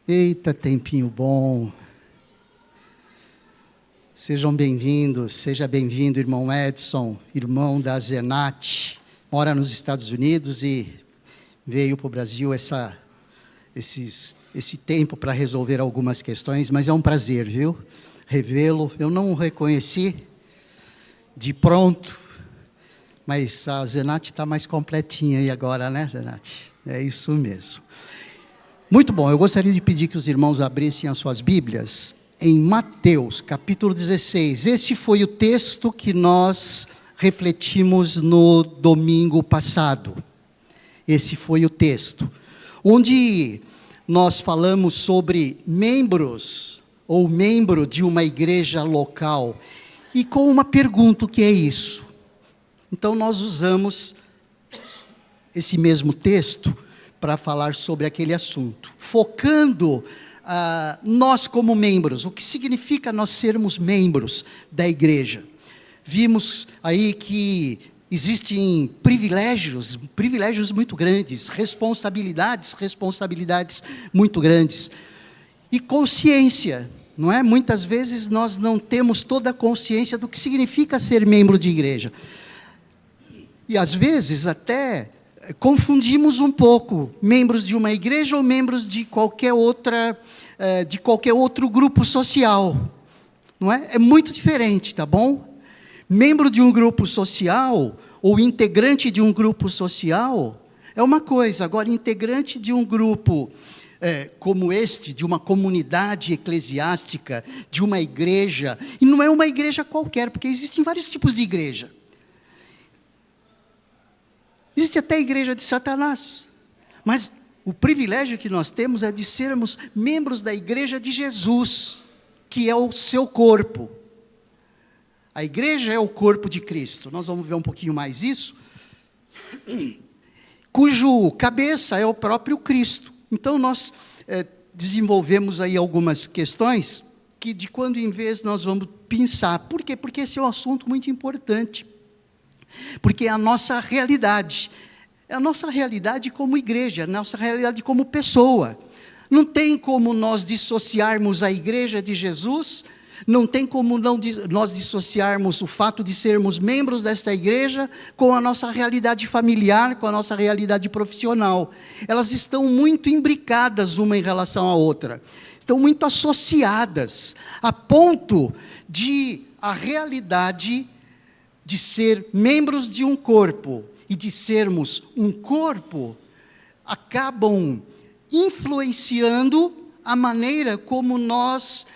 Eita, tempinho bom. Sejam bem-vindos, seja bem-vindo, irmão Edson, irmão da Zenat, mora nos Estados Unidos e veio para o Brasil esse tempo para resolver algumas questões, mas é um prazer, viu? Revê-lo. Eu não o reconheci de pronto, mas a Zenat está mais completinha aí agora, né, Zenat? É isso mesmo. Muito bom, eu gostaria de pedir que os irmãos abrissem as suas Bíblias em Mateus, capítulo 16. Esse foi o texto que nós refletimos no domingo passado. Esse foi o texto, onde nós falamos sobre membros, ou membro de uma igreja local, e com uma pergunta: o que é isso? Então nós usamos esse mesmo texto para falar sobre aquele assunto, focando nós como membros, o que significa nós sermos membros da igreja. Vimos aí que existem privilégios muito grandes, responsabilidades muito grandes, e consciência, não é? Muitas vezes nós não temos toda a consciência do que significa ser membro de igreja, e às vezes até confundimos um pouco membros de uma igreja ou membros de qualquer outro grupo social, não é? É muito diferente, tá bom? Membro de um grupo social ou integrante de um grupo social é uma coisa. Agora, integrante de um grupo como este, de uma comunidade eclesiástica, de uma igreja, e não é uma igreja qualquer, porque existem vários tipos de igreja. Existe até a igreja de Satanás, mas o privilégio que nós temos é de sermos membros da igreja de Jesus, que é o seu corpo. A igreja é o corpo de Cristo, nós vamos ver um pouquinho mais isso, cujo cabeça é o próprio Cristo. Então nós desenvolvemos aí algumas questões, que de quando em vez nós vamos pensar. Por quê? Porque esse é um assunto muito importante. Porque é a nossa realidade como igreja, a nossa realidade como pessoa. Não tem como nós dissociarmos a igreja de Jesus, não tem como nós dissociarmos o fato de sermos membros desta igreja com a nossa realidade familiar, com a nossa realidade profissional. Elas estão muito imbricadas uma em relação à outra, estão muito associadas, a ponto de a realidade de ser membros de um corpo e de sermos um corpo, acabam influenciando a maneira como nós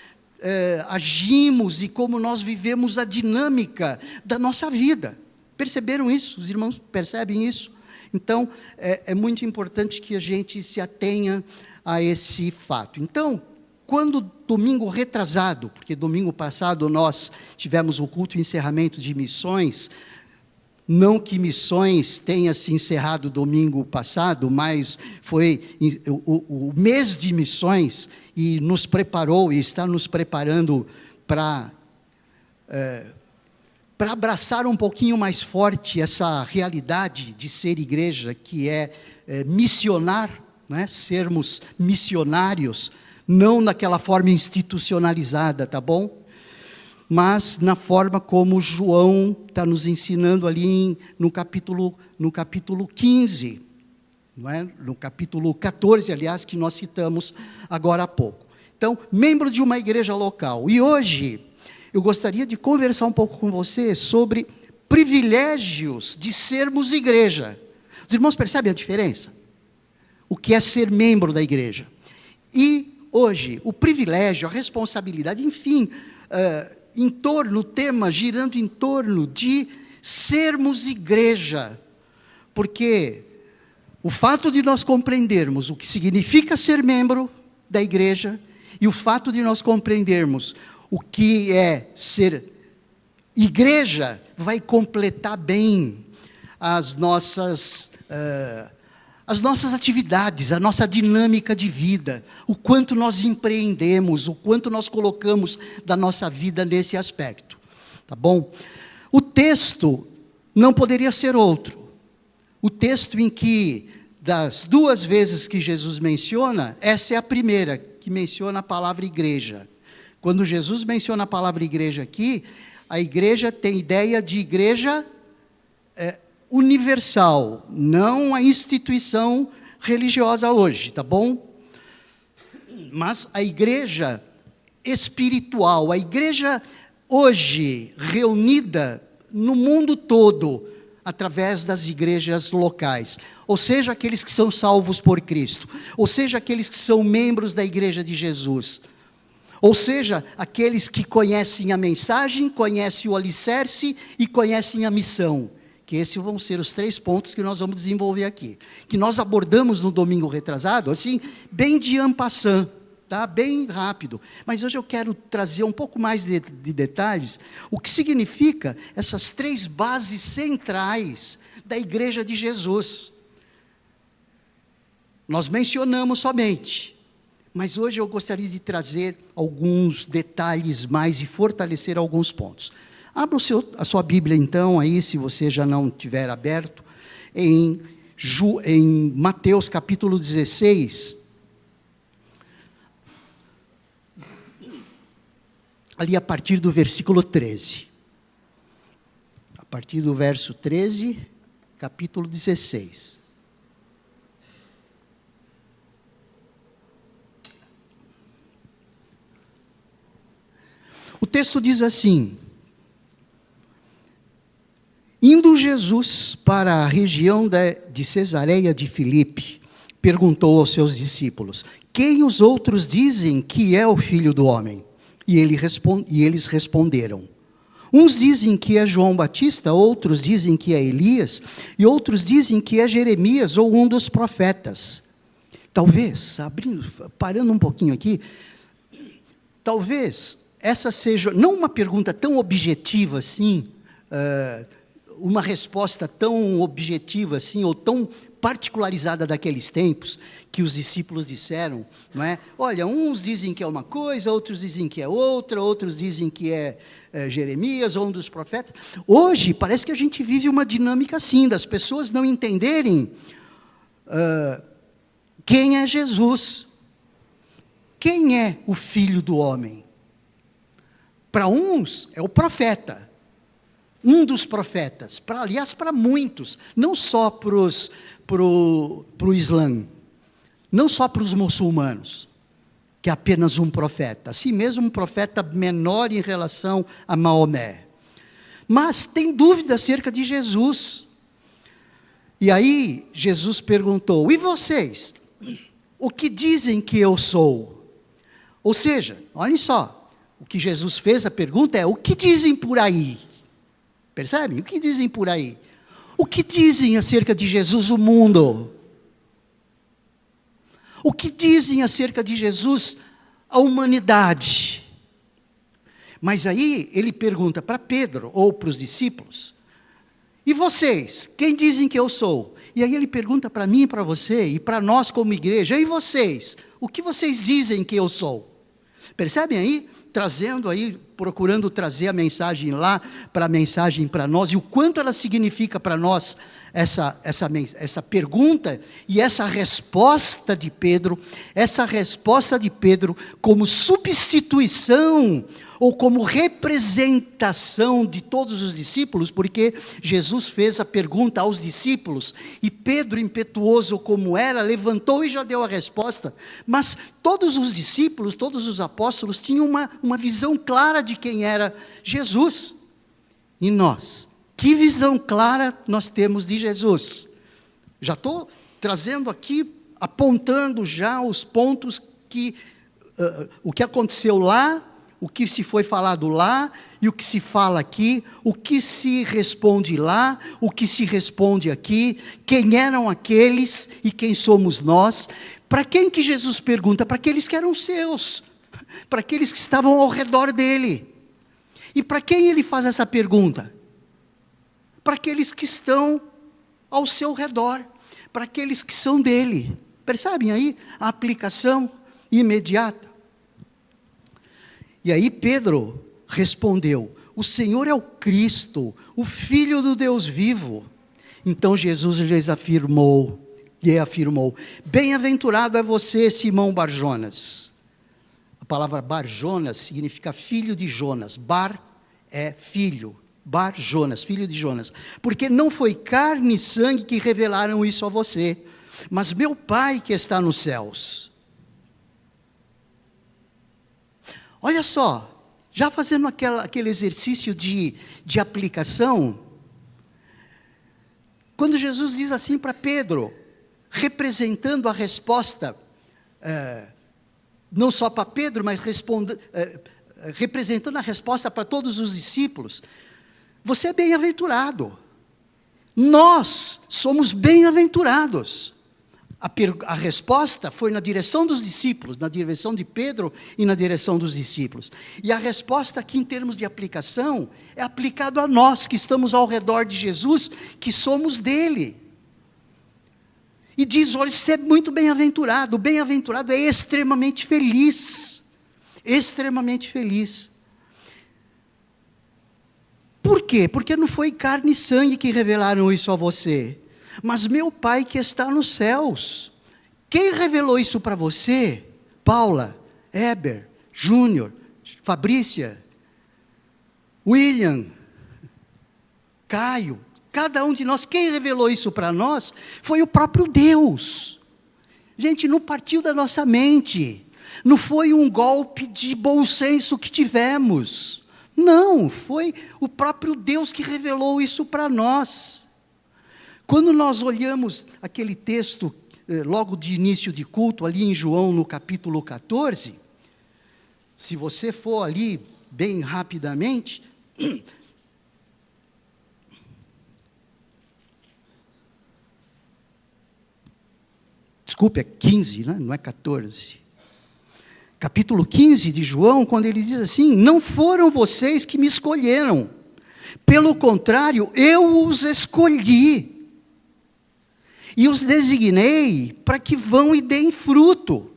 agimos e como nós vivemos a dinâmica da nossa vida. Perceberam isso? Os irmãos percebem isso? Então, é muito importante que a gente se atenha a esse fato. Então, quando domingo retrasado, porque domingo passado nós tivemos o culto de encerramento de missões, não que missões tenha se encerrado domingo passado, mas foi o mês de missões, e nos preparou e está nos preparando para abraçar um pouquinho mais forte essa realidade de ser igreja, que é missionar, né? Sermos missionários, não naquela forma institucionalizada, tá bom? Mas na forma como João está nos ensinando ali no capítulo 15, não é? No capítulo 14, aliás, que nós citamos agora há pouco. Então, membro de uma igreja local. E hoje, eu gostaria de conversar um pouco com você sobre privilégios de sermos igreja. Os irmãos percebem a diferença? O que é ser membro da igreja? E hoje, o privilégio, a responsabilidade, enfim, o tema girando em torno de sermos igreja, porque o fato de nós compreendermos o que significa ser membro da igreja, e o fato de nós compreendermos o que é ser igreja, vai completar bem as nossas atividades, a nossa dinâmica de vida, o quanto nós empreendemos, o quanto nós colocamos da nossa vida nesse aspecto, tá bom? O texto não poderia ser outro. O texto em que, das duas vezes que Jesus menciona, essa é a primeira, que menciona a palavra igreja. Quando Jesus menciona a palavra igreja aqui, a igreja tem ideia de igreja universal, não a instituição religiosa hoje, tá bom? Mas a igreja espiritual, a igreja hoje reunida no mundo todo, através das igrejas locais, ou seja, aqueles que são salvos por Cristo, ou seja, aqueles que são membros da igreja de Jesus, ou seja, aqueles que conhecem a mensagem, conhecem o alicerce e conhecem a missão, que esses vão ser os 3 pontos que nós vamos desenvolver aqui, que nós abordamos no domingo retrasado, assim, bem de en passant, tá? Bem rápido, mas hoje eu quero trazer um pouco mais de detalhes, o que significa essas 3 bases centrais da igreja de Jesus. Nós mencionamos somente, mas hoje eu gostaria de trazer alguns detalhes mais e fortalecer alguns pontos. Abra a sua Bíblia então, aí, se você já não tiver aberto, em Mateus capítulo 16, ali a partir do versículo 13. A partir do verso 13, capítulo 16. O texto diz assim: indo Jesus para a região de Cesareia de Filipe, perguntou aos seus discípulos: quem os outros dizem que é o Filho do Homem? E eles responderam: uns dizem que é João Batista, outros dizem que é Elias, e outros dizem que é Jeremias ou um dos profetas. Talvez, parando um pouquinho aqui, talvez essa seja, não uma pergunta tão objetiva assim, uma resposta tão objetiva assim, ou tão particularizada daqueles tempos, que os discípulos disseram, não é? Olha, uns dizem que é uma coisa, outros dizem que é outra, outros dizem que é Jeremias ou um dos profetas. Hoje, parece que a gente vive uma dinâmica assim, das pessoas não entenderem quem é Jesus, quem é o Filho do Homem. Para uns, é o profeta, um dos profetas, aliás, para muitos, não só para o Islã, não só para os muçulmanos, que é apenas um profeta, assim mesmo um profeta menor em relação a Maomé. Mas tem dúvida acerca de Jesus. E aí, Jesus perguntou: e vocês? O que dizem que eu sou? Ou seja, olhem só, o que Jesus fez, a pergunta é: o que dizem por aí? Percebem? O que dizem por aí? O que dizem acerca de Jesus o mundo? O que dizem acerca de Jesus a humanidade? Mas aí ele pergunta para Pedro, ou para os discípulos: e vocês? Quem dizem que eu sou? E aí ele pergunta para mim e para você, e para nós como igreja: e vocês? O que vocês dizem que eu sou? Percebem aí? Trazendo aí, procurando trazer a mensagem lá, para a mensagem para nós, e o quanto ela significa para nós, essa pergunta, e essa resposta de Pedro como substituição, ou como representação de todos os discípulos, porque Jesus fez a pergunta aos discípulos, e Pedro, impetuoso como era, levantou e já deu a resposta, mas todos os discípulos, todos os apóstolos, tinham uma visão clara de quem era Jesus. E nós, que visão clara nós temos de Jesus? Já estou trazendo aqui, apontando já os pontos que, o que aconteceu lá, o que se foi falado lá, e o que se fala aqui, o que se responde lá, o que se responde aqui, quem eram aqueles e quem somos nós. Para quem que Jesus pergunta? Para aqueles que eram seus, para aqueles que estavam ao redor dele. E para quem ele faz essa pergunta? Para aqueles que estão ao seu redor, para aqueles que são dele. Percebem aí a aplicação imediata? E aí Pedro respondeu: o Senhor é o Cristo, o Filho do Deus vivo. Então Jesus lhe afirmou: bem-aventurado é você, Simão Barjonas, palavra Bar-Jonas significa filho de Jonas. Bar é filho. Bar-Jonas, filho de Jonas. Porque não foi carne e sangue que revelaram isso a você, mas meu Pai que está nos céus. Olha só, já fazendo aquele exercício de aplicação, quando Jesus diz assim para Pedro, representando a resposta, não só para Pedro, mas representando a resposta para todos os discípulos, você é bem-aventurado. Nós somos bem-aventurados. A resposta foi na direção dos discípulos, na direção de Pedro e na direção dos discípulos. E a resposta aqui, em termos de aplicação, é aplicado a nós que estamos ao redor de Jesus, que somos dele. E diz, olha, você é muito bem-aventurado. O bem-aventurado é extremamente feliz. Extremamente feliz. Por quê? Porque não foi carne e sangue que revelaram isso a você, mas meu Pai que está nos céus. Quem revelou isso para você? Paula, Heber, Júnior, Fabrícia, William, Caio, cada um de nós, quem revelou isso para nós foi o próprio Deus. Gente, não partiu da nossa mente, não foi um golpe de bom senso que tivemos. Não, foi o próprio Deus que revelou isso para nós. Quando nós olhamos aquele texto, logo de início de culto, ali em João, no capítulo 14, se você for ali, bem rapidamente, desculpe, é 15, né? Não é 14. Capítulo 15 de João, quando ele diz assim, não foram vocês que me escolheram, pelo contrário, eu os escolhi, e os designei para que vão e deem fruto,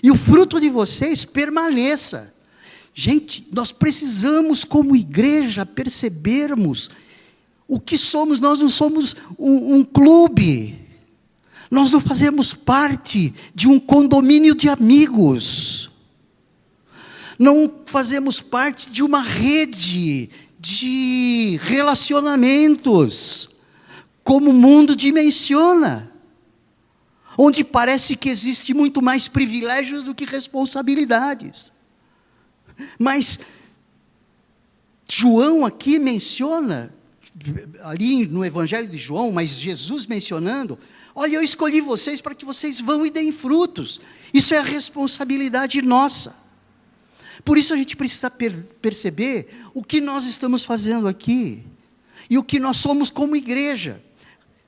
e o fruto de vocês permaneça. Gente, nós precisamos como igreja percebermos o que somos. Nós não somos um clube, nós não fazemos parte de um condomínio de amigos, não fazemos parte de uma rede de relacionamentos, como o mundo dimensiona, onde parece que existe muito mais privilégios do que responsabilidades. Mas João aqui menciona, ali no Evangelho de João, mas Jesus mencionando, olha, eu escolhi vocês para que vocês vão e deem frutos. Isso é a responsabilidade nossa. Por isso a gente precisa perceber o que nós estamos fazendo aqui, e o que nós somos como igreja,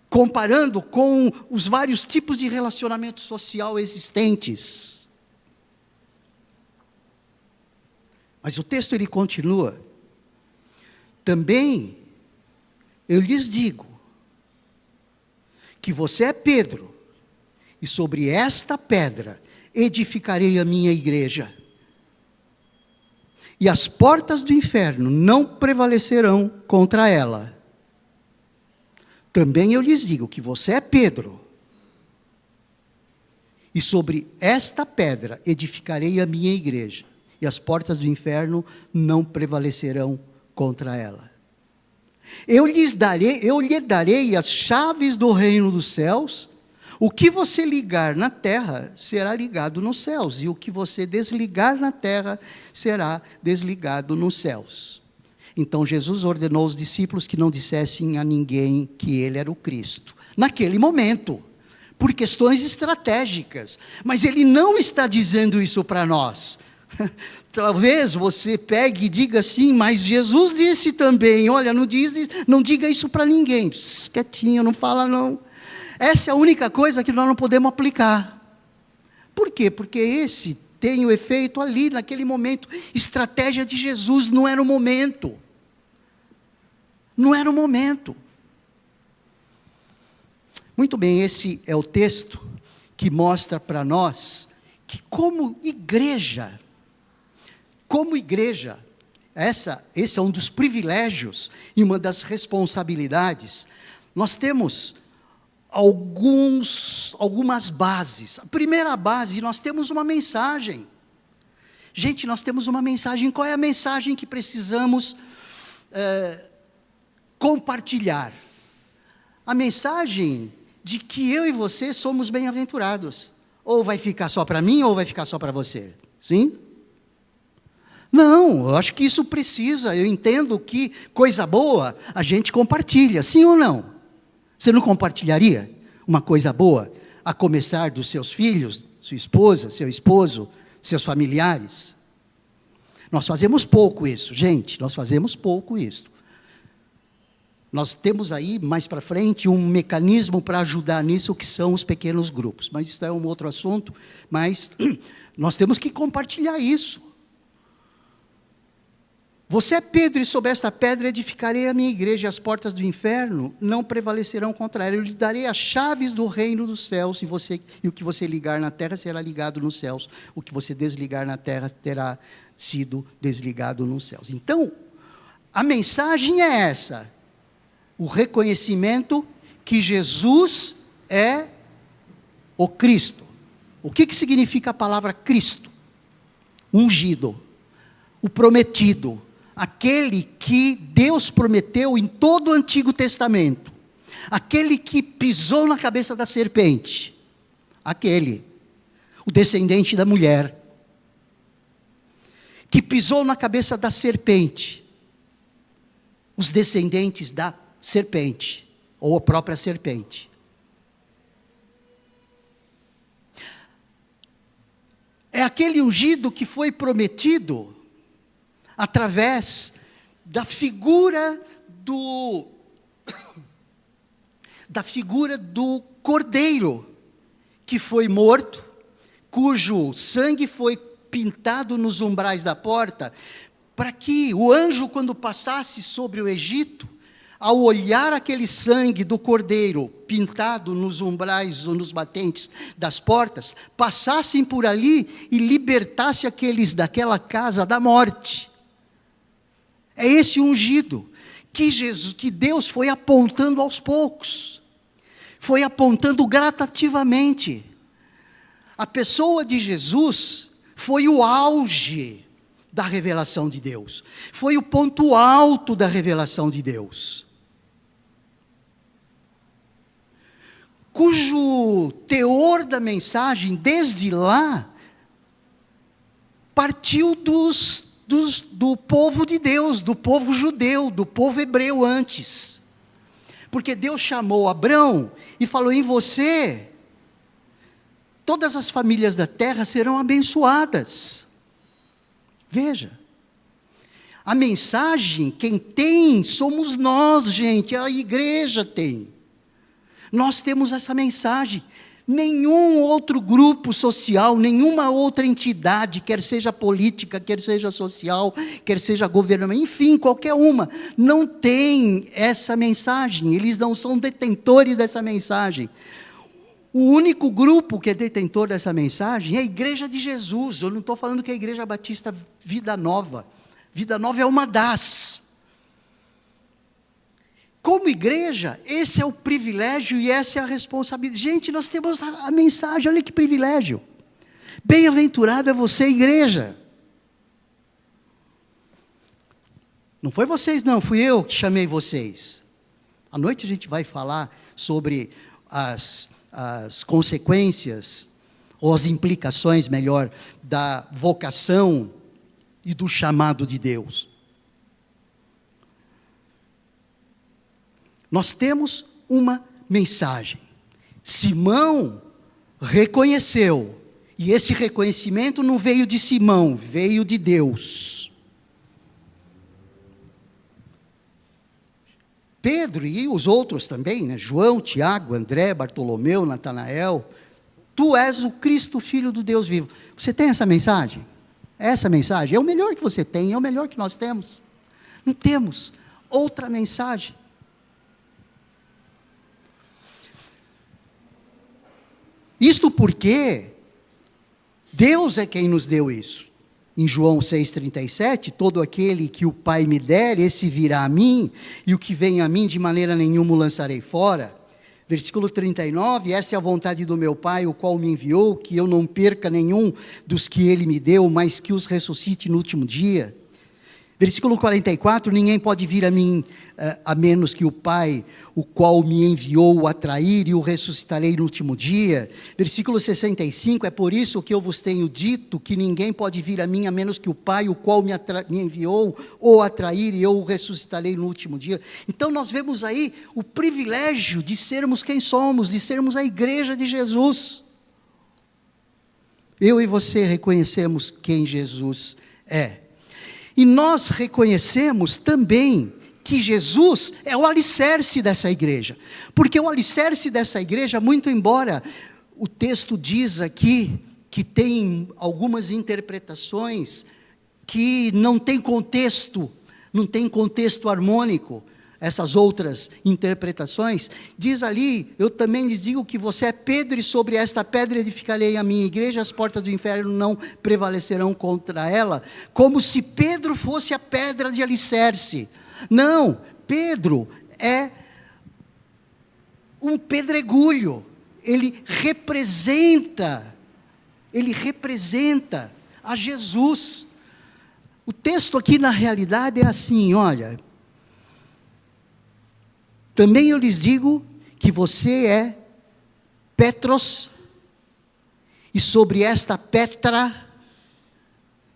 comparando com os vários tipos de relacionamento social existentes. Mas o texto ele continua, também eu lhes digo, que você é Pedro, e sobre esta pedra edificarei a minha igreja, e as portas do inferno não prevalecerão contra ela. Também eu lhes digo que você é Pedro, e sobre esta pedra edificarei a minha igreja, e as portas do inferno não prevalecerão contra ela. Eu lhe darei as chaves do reino dos céus. O que você ligar na terra será ligado nos céus, e o que você desligar na terra será desligado nos céus. Então Jesus ordenou aos discípulos que não dissessem a ninguém que ele era o Cristo, naquele momento, por questões estratégicas, mas ele não está dizendo isso para nós. Talvez você pegue e diga assim, mas Jesus disse também, olha, não diga isso para ninguém, pss, quietinho, não fala não. Essa é a única coisa que nós não podemos aplicar. Por quê? Porque esse tem o efeito ali, naquele momento, estratégia de Jesus, não era o momento. Não era o momento. Muito bem, esse é o texto que mostra para nós que como igreja, esse é um dos privilégios e uma das responsabilidades. Nós temos algumas bases. A primeira base, nós temos uma mensagem. Gente, nós temos uma mensagem. Qual é a mensagem que precisamos compartilhar? A mensagem de que eu e você somos bem-aventurados. Ou vai ficar só para mim, ou vai ficar só para você? Sim? Não, eu acho que isso precisa. Eu entendo que coisa boa a gente compartilha. Sim ou não? Você não compartilharia uma coisa boa, a começar dos seus filhos, sua esposa, seu esposo, seus familiares? Nós fazemos pouco isso, gente, nós fazemos pouco isso. Nós temos aí, mais para frente, um mecanismo para ajudar nisso, que são os pequenos grupos. Mas isso é um outro assunto, mas nós temos que compartilhar isso. Você é Pedro, e sobre esta pedra edificarei a minha igreja, e as portas do inferno não prevalecerão contra ela. Eu lhe darei as chaves do reino dos céus, e o que você ligar na terra será ligado nos céus. O que você desligar na terra terá sido desligado nos céus. Então, a mensagem é essa. O reconhecimento que Jesus é o Cristo. O que significa a palavra Cristo? Ungido, o prometido, aquele que Deus prometeu em todo o Antigo Testamento, aquele que pisou na cabeça da serpente, o descendente da mulher, que pisou na cabeça da serpente, os descendentes da serpente, ou a própria serpente. É aquele ungido que foi prometido através da figura do cordeiro que foi morto, cujo sangue foi pintado nos umbrais da porta, para que o anjo, quando passasse sobre o Egito, ao olhar aquele sangue do cordeiro pintado nos umbrais ou nos batentes das portas, passassem por ali e libertasse aqueles daquela casa da morte. É esse ungido que Deus foi apontando aos poucos, foi apontando gradativamente. A pessoa de Jesus foi o auge da revelação de Deus, foi o ponto alto da revelação de Deus, cujo teor da mensagem, desde lá, partiu do povo de Deus, do povo judeu, do povo hebreu antes. Porque Deus chamou Abrão e falou: em você, todas as famílias da terra serão abençoadas. Veja, a mensagem, quem tem, somos nós, gente, a igreja tem. Nós temos essa mensagem. Nenhum outro grupo social, nenhuma outra entidade, quer seja política, quer seja social, quer seja governamental, enfim, qualquer uma, não tem essa mensagem. Eles não são detentores dessa mensagem. O único grupo que é detentor dessa mensagem é a Igreja de Jesus. Eu não estou falando que é a Igreja Batista Vida Nova. Vida Nova é uma das. Como igreja, esse é o privilégio e essa é a responsabilidade. Gente, nós temos a mensagem, olha que privilégio. Bem-aventurado é você, igreja. Não foi vocês não, fui eu que chamei vocês. À noite a gente vai falar sobre as consequências, ou as implicações, melhor, da vocação e do chamado de Deus. Nós temos uma mensagem. Simão reconheceu, e esse reconhecimento não veio de Simão, veio de Deus. Pedro e os outros também, né? João, Tiago, André, Bartolomeu, Natanael, tu és o Cristo, Filho do Deus vivo. Você tem essa mensagem? Essa mensagem é o melhor que você tem, é o melhor que nós temos. Não temos outra mensagem. Isto porque Deus é quem nos deu isso. Em João 6,37, todo aquele que o Pai me der, esse virá a mim, e o que vem a mim de maneira nenhuma o lançarei fora. Versículo 39, essa é a vontade do meu Pai, o qual me enviou, que eu não perca nenhum dos que Ele me deu, mas que os ressuscite no último dia. Versículo 44, ninguém pode vir a mim, a menos que o Pai, o qual me enviou, o atrair, e o ressuscitarei no último dia. Versículo 65, é por isso que eu vos tenho dito, que ninguém pode vir a mim, a menos que o Pai, o qual me enviou, o atrair, e eu o ressuscitarei no último dia. Então nós vemos aí o privilégio de sermos quem somos, de sermos a igreja de Jesus. Eu e você reconhecemos quem Jesus é. E nós reconhecemos também que Jesus é o alicerce dessa igreja. Porque o alicerce dessa igreja, muito embora o texto diz aqui que tem algumas interpretações que não tem contexto harmônico, essas outras interpretações, diz ali, eu também lhes digo que você é Pedro, e sobre esta pedra edificarei a minha igreja, as portas do inferno não prevalecerão contra ela, como se Pedro fosse a pedra de alicerce. Não, Pedro é um pedregulho, ele representa a Jesus. O texto aqui na realidade é assim, olha, também eu lhes digo que você é Petros, e sobre esta Petra,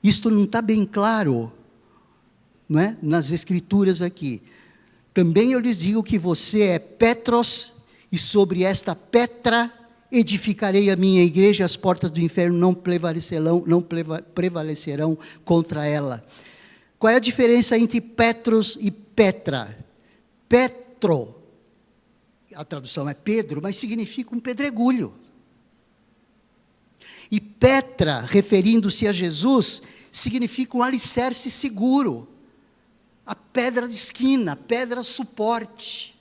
isto não está bem claro, não é? Nas escrituras aqui. Também eu lhes digo que você é Petros, e sobre esta Petra edificarei a minha igreja, e as portas do inferno não prevalecerão contra ela. Qual é a diferença entre Petros e Petra? Petro, a tradução é Pedro, mas significa um pedregulho. E Petra, referindo-se a Jesus, significa um alicerce seguro, a pedra de esquina, a pedra suporte.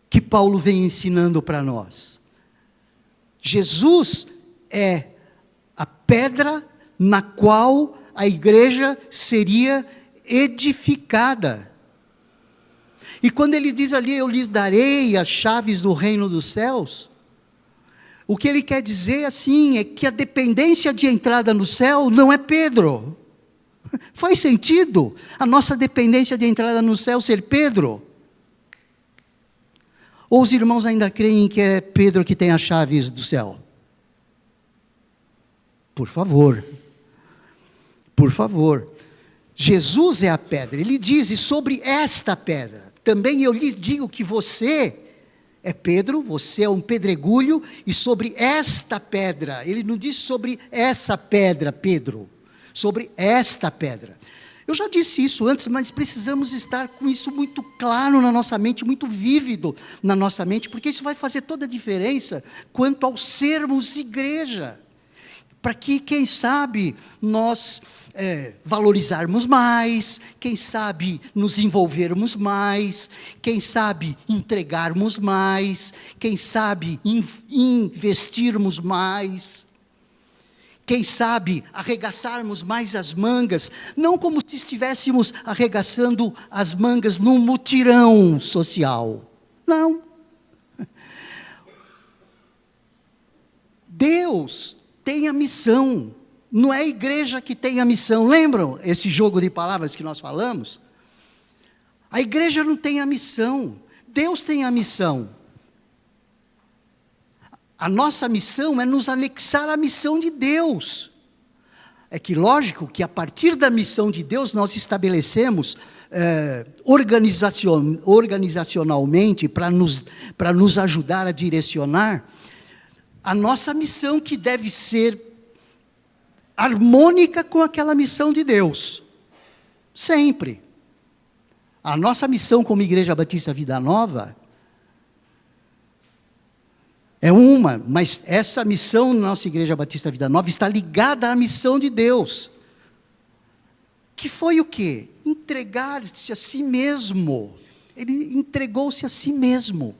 Que Paulo vem ensinando para nós. Jesus é a pedra na qual a igreja seria edificada. E quando ele diz ali, eu lhes darei as chaves do reino dos céus, o que ele quer dizer assim, é que a dependência de entrada no céu não é Pedro. Faz sentido a nossa dependência de entrada no céu ser Pedro? Ou os irmãos ainda creem que é Pedro que tem as chaves do céu? Por favor. Por favor, Jesus é a pedra, ele diz, e sobre esta pedra, também eu lhe digo que você é Pedro, você é um pedregulho, e sobre esta pedra, ele não diz sobre essa pedra, Pedro, sobre esta pedra. Eu já disse isso antes, mas precisamos estar com isso muito claro na nossa mente, muito vívido na nossa mente, porque isso vai fazer toda a diferença quanto ao sermos igreja. Para que, quem sabe, nós valorizarmos mais, quem sabe nos envolvermos mais, quem sabe entregarmos mais, quem sabe investirmos mais, quem sabe arregaçarmos mais as mangas, não como se estivéssemos arregaçando as mangas num mutirão social, não. Deus tem a missão, não é a igreja que tem a missão. Lembram esse jogo de palavras que nós falamos? A igreja não tem a missão, Deus tem a missão. A nossa missão é nos anexar à missão de Deus. É que lógico que a partir da missão de Deus nós estabelecemos organizacionalmente para nos ajudar a direcionar a nossa missão, que deve ser harmônica com aquela missão de Deus, sempre. A nossa missão como Igreja Batista Vida Nova é uma, mas essa missão na nossa Igreja Batista Vida Nova está ligada à missão de Deus, que foi o quê? Entregar-se a si mesmo. Ele entregou-se a si mesmo,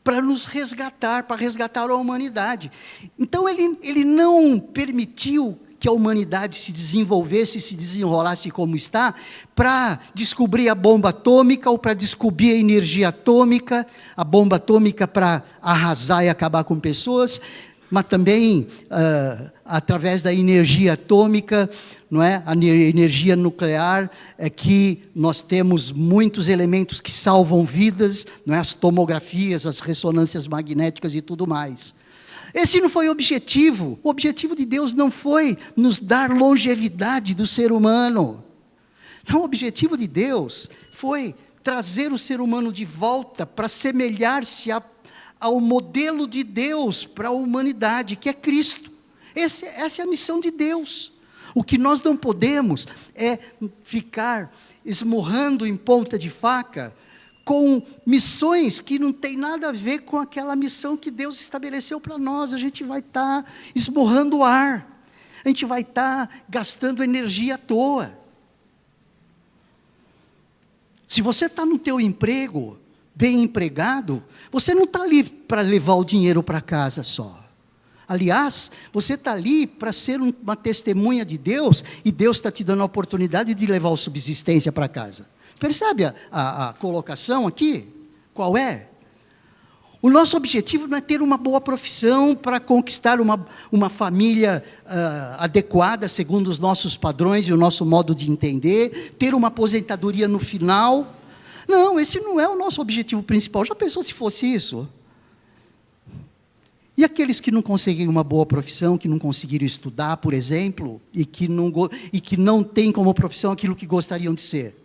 para nos resgatar, para resgatar a humanidade. Então ele não permitiu que a humanidade se desenvolvesse, se desenrolasse como está, para descobrir a bomba atômica ou para descobrir a energia atômica, a bomba atômica para arrasar e acabar com pessoas, mas também através da energia atômica, não é? A energia nuclear, é que nós temos muitos elementos que salvam vidas, não é? As tomografias, as ressonâncias magnéticas e tudo mais. Esse não foi o objetivo de Deus não foi nos dar longevidade do ser humano. Não, o objetivo de Deus foi trazer o ser humano de volta para semelhar-se ao modelo de Deus para a humanidade, que é Cristo. Essa é a missão de Deus. O que nós não podemos é ficar esmurrando em ponta de faca com missões que não tem nada a ver com aquela missão que Deus estabeleceu para nós. A gente vai estar esmurrando o ar, a gente vai estar gastando energia à toa. Se você está no teu emprego, bem empregado, você não está ali para levar o dinheiro para casa só. Aliás, você está ali para ser uma testemunha de Deus, e Deus está te dando a oportunidade de levar a subsistência para casa. Percebe a colocação aqui? Qual é? O nosso objetivo não é ter uma boa profissão para conquistar uma família adequada, segundo os nossos padrões e o nosso modo de entender, ter uma aposentadoria no final. Não, esse não é o nosso objetivo principal. Já pensou se fosse isso? E aqueles que não conseguiram uma boa profissão, que não conseguiram estudar, por exemplo, e que não têm como profissão aquilo que gostariam de ser?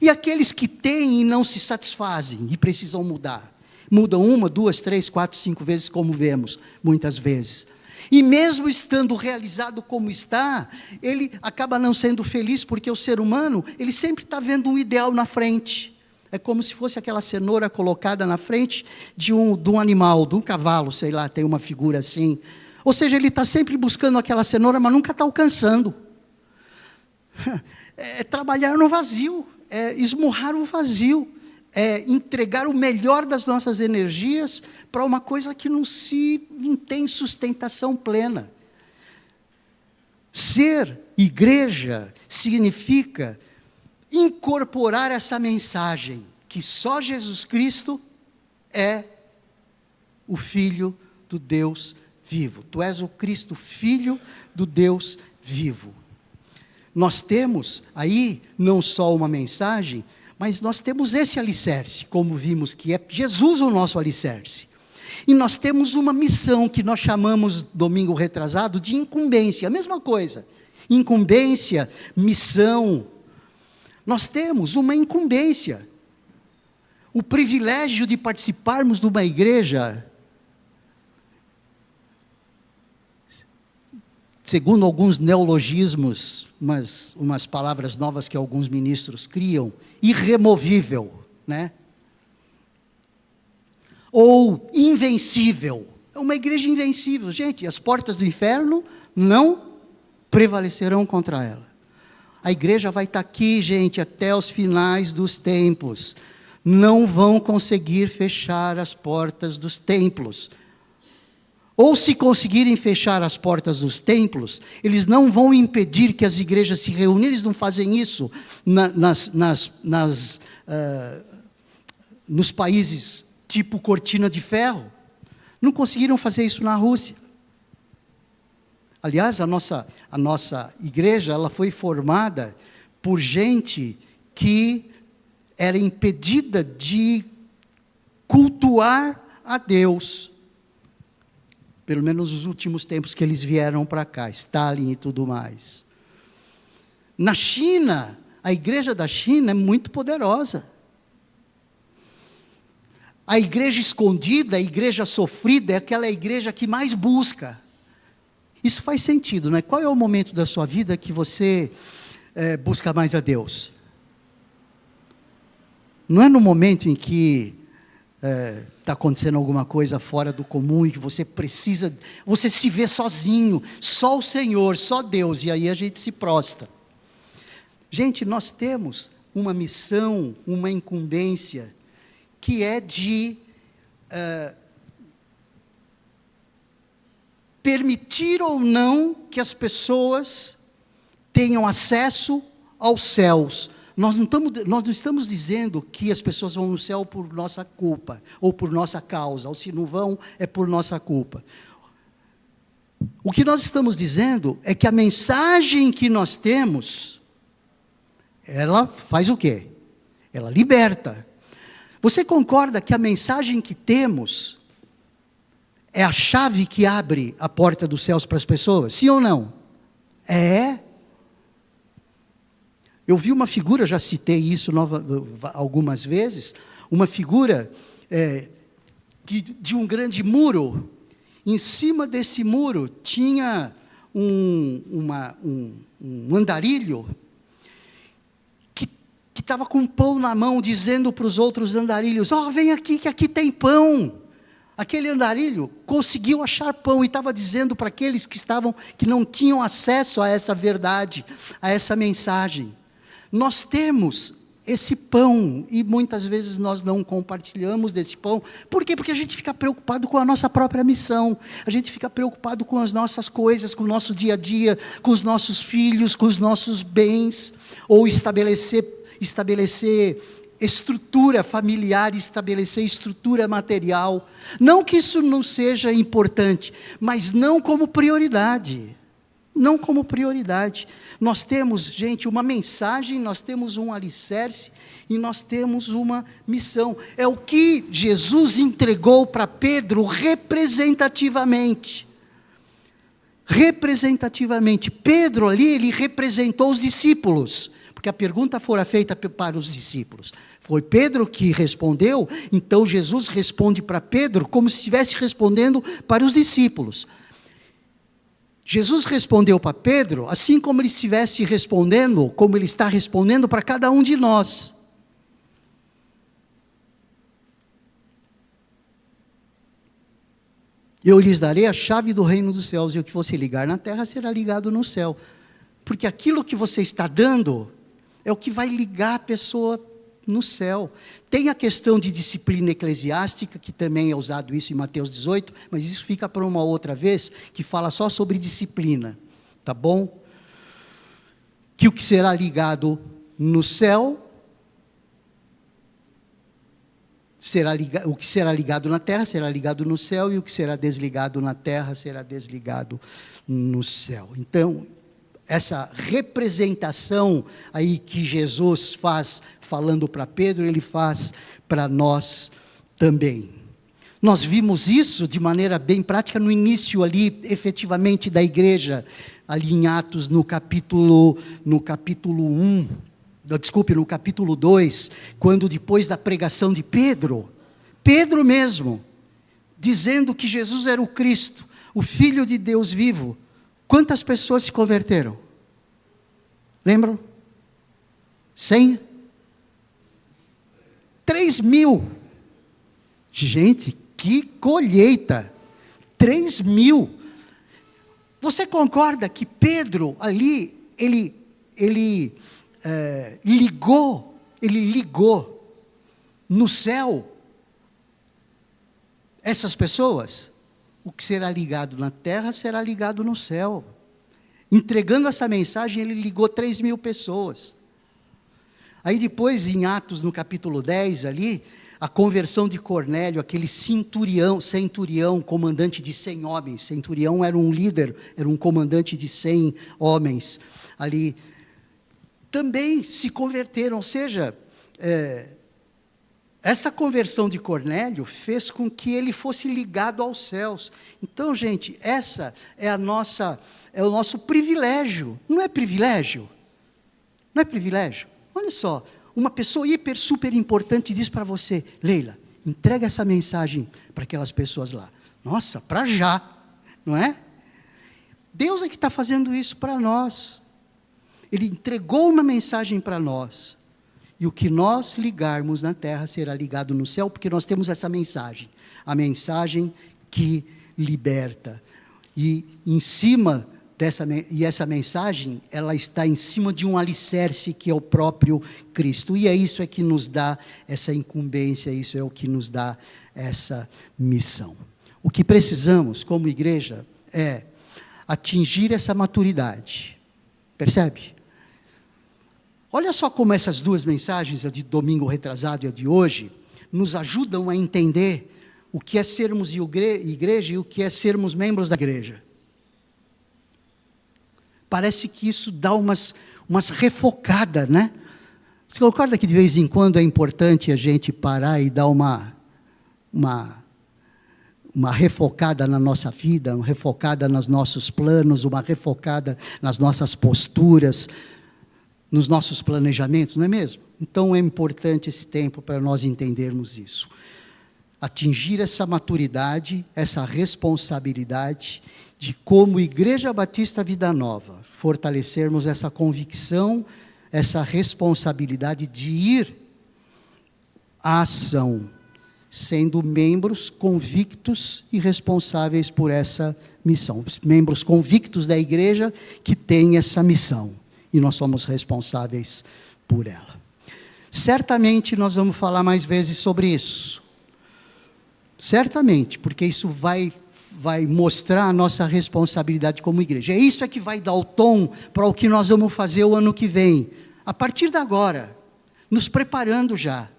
E aqueles que têm e não se satisfazem e precisam mudar? Mudam 1, 2, 3, 4, 5 vezes, como vemos, muitas vezes. E mesmo estando realizado como está, ele acaba não sendo feliz, porque o ser humano, ele sempre está vendo um ideal na frente. É como se fosse aquela cenoura colocada na frente de um animal, de um cavalo, sei lá, tem uma figura assim. Ou seja, ele está sempre buscando aquela cenoura, mas nunca está alcançando. É trabalhar no vazio, é esmurrar o vazio, é entregar o melhor das nossas energias para uma coisa que não tem sustentação plena. Ser igreja significa incorporar essa mensagem, que só Jesus Cristo é o Filho do Deus vivo. Tu és o Cristo, Filho do Deus vivo. Nós temos aí não só uma mensagem, mas nós temos esse alicerce, como vimos, que é Jesus o nosso alicerce. E nós temos uma missão que nós chamamos, domingo retrasado, de incumbência, a mesma coisa. Incumbência, missão. Nós temos uma incumbência. O privilégio de participarmos de uma igreja, segundo alguns neologismos, umas palavras novas que alguns ministros criam, irremovível, né? Ou invencível. É uma igreja invencível. Gente, as portas do inferno não prevalecerão contra ela. A igreja vai estar aqui, gente, até os finais dos tempos. Não vão conseguir fechar as portas dos templos. Ou se conseguirem fechar as portas dos templos, eles não vão impedir que as igrejas se reúnam. Eles não fazem isso nos países tipo cortina de ferro. Não conseguiram fazer isso na Rússia. Aliás, a nossa igreja, ela foi formada por gente que era impedida de cultuar a Deus. Pelo menos nos últimos tempos que eles vieram para cá, Stalin e tudo mais. Na China, a igreja da China é muito poderosa. A igreja escondida, a igreja sofrida, é aquela igreja que mais busca. Isso faz sentido, né? Qual é o momento da sua vida que você busca mais a Deus? Não é no momento em que está acontecendo alguma coisa fora do comum e que você se vê sozinho, só o Senhor, só Deus, e aí a gente se prostra. Gente, nós temos uma missão, uma incumbência, que é de permitir ou não que as pessoas tenham acesso aos céus. Nós não estamos dizendo que as pessoas vão no céu por nossa culpa, ou por nossa causa, ou se não vão, é por nossa culpa. O que nós estamos dizendo é que a mensagem que nós temos, ela faz o quê? Ela liberta. Você concorda que a mensagem que temos é a chave que abre a porta dos céus para as pessoas? Sim ou não? É. Eu vi uma figura, já citei isso algumas vezes, uma figura de um grande muro. Em cima desse muro tinha um andarilho que estava com pão na mão, dizendo para os outros andarilhos: vem aqui que aqui tem pão. Aquele andarilho conseguiu achar pão e estava dizendo para aqueles que não tinham acesso a essa verdade, a essa mensagem: nós temos esse pão, e muitas vezes nós não compartilhamos desse pão. Por quê? Porque a gente fica preocupado com a nossa própria missão, a gente fica preocupado com as nossas coisas, com o nosso dia a dia, com os nossos filhos, com os nossos bens, ou estabelecer estrutura familiar, estabelecer estrutura material. Não que isso não seja importante, mas não como prioridade. Não como prioridade. Nós temos, gente, uma mensagem, nós temos um alicerce e nós temos uma missão. É o que Jesus entregou para Pedro representativamente. Representativamente. Pedro ali, ele representou os discípulos, porque a pergunta fora feita para os discípulos. Foi Pedro que respondeu, então Jesus responde para Pedro como se estivesse respondendo para os discípulos. Jesus respondeu para Pedro, assim como ele estivesse respondendo, como ele está respondendo para cada um de nós. Eu lhes darei a chave do reino dos céus, e o que você ligar na terra será ligado no céu. Porque aquilo que você está dando é o que vai ligar a pessoa no céu. Tem a questão de disciplina eclesiástica, que também é usado isso em Mateus 18, mas isso fica para uma outra vez, que fala só sobre disciplina, tá bom? Que o que será ligado no céu, o que será ligado na terra será ligado no céu, e o que será desligado na terra será desligado no céu. Então, essa representação aí que Jesus faz, falando para Pedro, ele faz para nós também. Nós vimos isso de maneira bem prática no início ali, efetivamente, da igreja, ali em Atos, no capítulo 2, quando depois da pregação de Pedro mesmo, dizendo que Jesus era o Cristo, o Filho de Deus vivo, quantas pessoas se converteram? Lembram? 100? 3.000. Gente, que colheita! 3.000. Você concorda que Pedro ali, ele ligou no céu essas pessoas? O que será ligado na terra será ligado no céu. Entregando essa mensagem, ele ligou 3.000 pessoas. Aí depois, em Atos, no capítulo 10, ali, a conversão de Cornélio, aquele centurião, comandante de 100 homens. Centurião era um líder, era um comandante de 100 homens. Ali, também se converteram, ou seja, essa conversão de Cornélio fez com que ele fosse ligado aos céus. Então, gente, essa é o nosso privilégio. Não é privilégio? Não é privilégio? Olha só, uma pessoa hiper, super importante diz para você: Leila, entrega essa mensagem para aquelas pessoas lá. Nossa, para já, não é? Deus é que está fazendo isso para nós. Ele entregou uma mensagem para nós. E o que nós ligarmos na terra será ligado no céu, porque nós temos essa mensagem. A mensagem que liberta. E em cima essa mensagem, ela está em cima de um alicerce que é o próprio Cristo. E é isso que nos dá essa incumbência, isso é o que nos dá essa missão. O que precisamos como igreja é atingir essa maturidade. Percebe? Olha só como essas duas mensagens, a de domingo retrasado e a de hoje, nos ajudam a entender o que é sermos igreja e o que é sermos membros da igreja. Parece que isso dá umas refocadas, né? Você concorda que de vez em quando é importante a gente parar e dar uma refocada na nossa vida, uma refocada nos nossos planos, uma refocada nas nossas posturas, nos nossos planejamentos, não é mesmo? Então é importante esse tempo para nós entendermos isso. Atingir essa maturidade, essa responsabilidade de como Igreja Batista Vida Nova, fortalecermos essa convicção, essa responsabilidade de ir à ação, sendo membros convictos e responsáveis por essa missão. Membros convictos da igreja que tem essa missão. E nós somos responsáveis por ela. Certamente nós vamos falar mais vezes sobre isso. Certamente, porque isso vai mostrar a nossa responsabilidade como igreja. É isso que vai dar o tom para o que nós vamos fazer o ano que vem. A partir de agora, nos preparando já.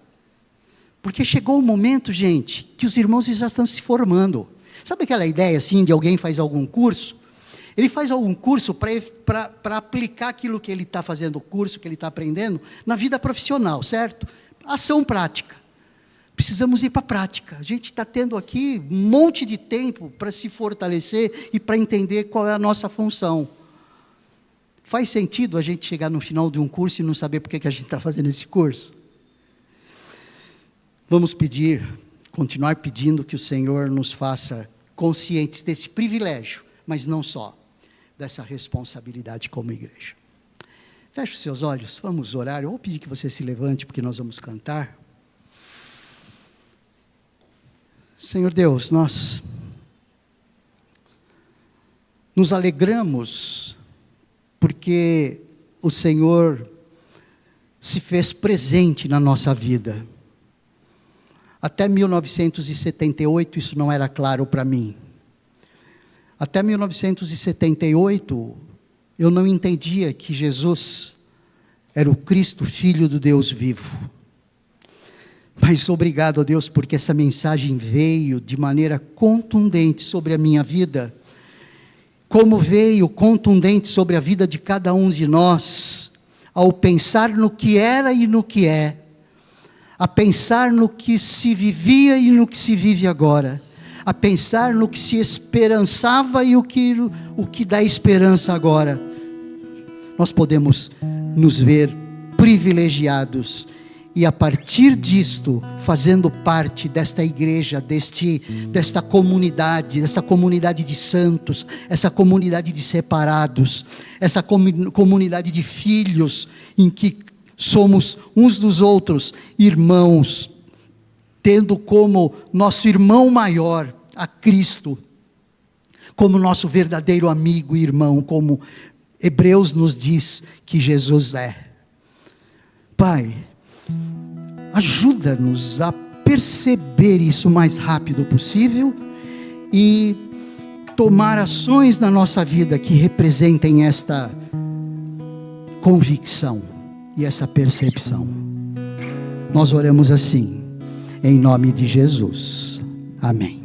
Porque chegou o momento, gente, que os irmãos já estão se formando. Sabe aquela ideia assim de alguém faz algum curso? Ele faz algum curso para aplicar aquilo que ele está fazendo, o curso que ele está aprendendo, na vida profissional, certo? Ação prática. Precisamos ir para a prática. A gente está tendo aqui um monte de tempo para se fortalecer e para entender qual é a nossa função. Faz sentido a gente chegar no final de um curso e não saber por que a gente está fazendo esse curso? Vamos continuar pedindo que o Senhor nos faça conscientes desse privilégio, mas não só, dessa responsabilidade como igreja. Feche os seus olhos, vamos orar. Eu vou pedir que você se levante, porque nós vamos cantar. Senhor Deus, nós nos alegramos, porque o Senhor se fez presente na nossa vida. Até 1978 isso não era claro para mim. Até 1978 eu não entendia que Jesus era o Cristo, Filho do Deus vivo. Mas obrigado a Deus, porque essa mensagem veio de maneira contundente sobre a minha vida, como veio contundente sobre a vida de cada um de nós, ao pensar no que era e no que é, a pensar no que se vivia e no que se vive agora, a pensar no que se esperançava e o que dá esperança agora. Nós podemos nos ver privilegiados e a partir disto, fazendo parte desta igreja, desta comunidade de santos, essa comunidade de separados, essa comunidade de filhos, em que somos uns dos outros irmãos, tendo como nosso irmão maior a Cristo, como nosso verdadeiro amigo e irmão, como Hebreus nos diz que Jesus é. Pai, ajuda-nos a perceber isso o mais rápido possível e tomar ações na nossa vida que representem esta convicção e essa percepção. Nós oramos assim, em nome de Jesus. Amém.